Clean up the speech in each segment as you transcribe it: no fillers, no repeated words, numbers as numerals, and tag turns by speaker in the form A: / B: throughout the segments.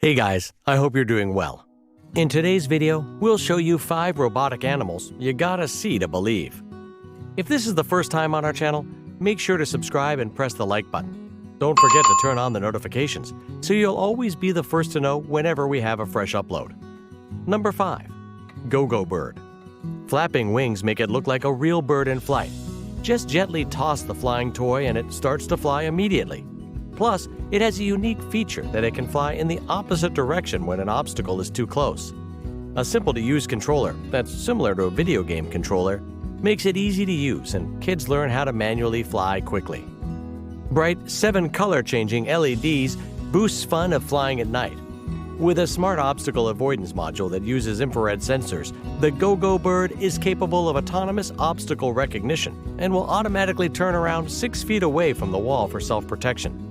A: Hey guys, I hope you're doing well. In today's video, we'll show you 5 robotic animals you gotta see to believe. If this is the first time on our channel, make sure to subscribe and press the like button. Don't forget to turn on the notifications so you'll always be the first to know whenever we have a fresh upload. Number 5. Go-Go Bird. Flapping wings make it look like a real bird in flight. Just gently toss the flying toy and it starts to fly immediately. Plus, it has a unique feature that it can fly in the opposite direction when an obstacle is too close. A simple-to-use controller that's similar to a video game controller makes it easy to use and kids learn how to manually fly quickly. Bright 7-color-changing LEDs boosts fun of flying at night. With a smart obstacle avoidance module that uses infrared sensors, the Go-Go Bird is capable of autonomous obstacle recognition and will automatically turn around 6 feet away from the wall for self-protection.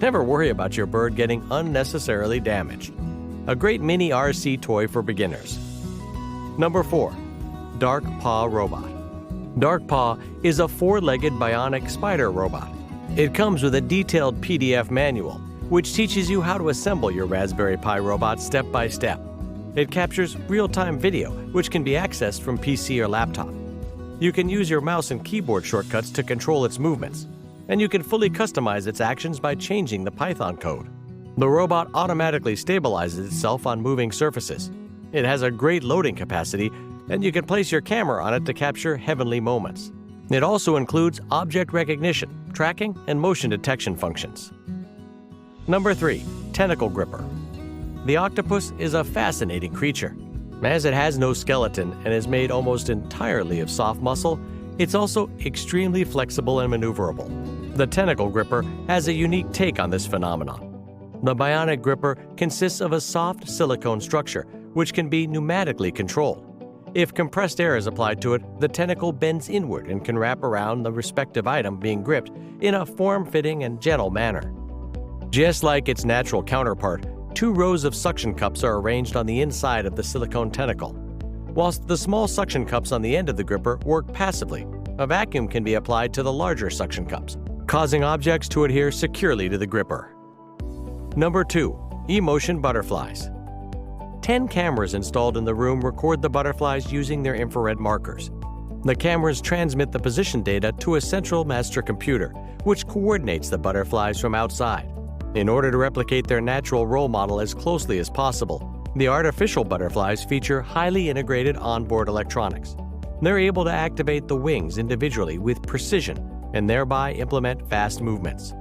A: Never worry about your bird getting unnecessarily damaged. A great mini RC toy for beginners. Number 4. Dark Paw Robot. Dark Paw is a 4-legged bionic spider robot. It comes with a detailed PDF manual, which teaches you how to assemble your Raspberry Pi robot step by step. It captures real-time video, which can be accessed from PC or laptop. You can use your mouse and keyboard shortcuts to control its movements, and you can fully customize its actions by changing the Python code. The robot automatically stabilizes itself on moving surfaces. It has a great loading capacity, and you can place your camera on it to capture heavenly moments. It also includes object recognition, tracking, and motion detection functions. Number 3. Tentacle Gripper. The octopus is a fascinating creature. As it has no skeleton and is made almost entirely of soft muscle, it's also extremely flexible and maneuverable. The Tentacle Gripper has a unique take on this phenomenon. The bionic gripper consists of a soft silicone structure, which can be pneumatically controlled. If compressed air is applied to it, the tentacle bends inward and can wrap around the respective item being gripped in a form-fitting and gentle manner. Just like its natural counterpart, 2 rows of suction cups are arranged on the inside of the silicone tentacle. Whilst the small suction cups on the end of the gripper work passively, a vacuum can be applied to the larger suction cups, causing objects to adhere securely to the gripper. Number 2. eMotion Butterflies. 10 cameras installed in the room record the butterflies using their infrared markers. The cameras transmit the position data to a central master computer, which coordinates the butterflies from outside. In order to replicate their natural role model as closely as possible, the artificial butterflies feature highly integrated onboard electronics. They're able to activate the wings individually with precision and thereby implement fast movements.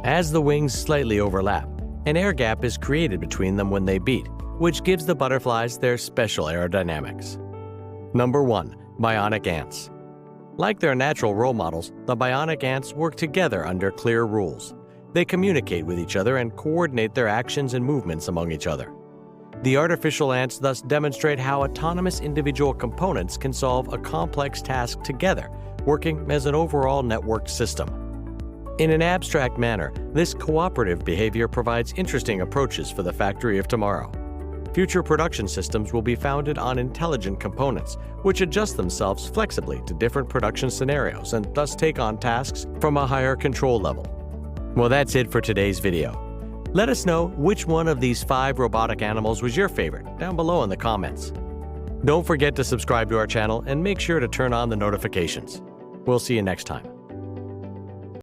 A: As the wings slightly overlap, an air gap is created between them when they beat, which gives the butterflies their special aerodynamics. Number 1. Bionic Ants. Like their natural role models, the bionic ants work together under clear rules. They communicate with each other and coordinate their actions and movements among each other. The artificial ants thus demonstrate how autonomous individual components can solve a complex task together, working as an overall networked system. In an abstract manner, this cooperative behavior provides interesting approaches for the factory of tomorrow. Future production systems will be founded on intelligent components, which adjust themselves flexibly to different production scenarios and thus take on tasks from a higher control level. Well, that's it for today's video. Let us know which one of these 5 robotic animals was your favorite down below in the comments. Don't forget to subscribe to our channel and make sure to turn on the notifications. We'll see you next time.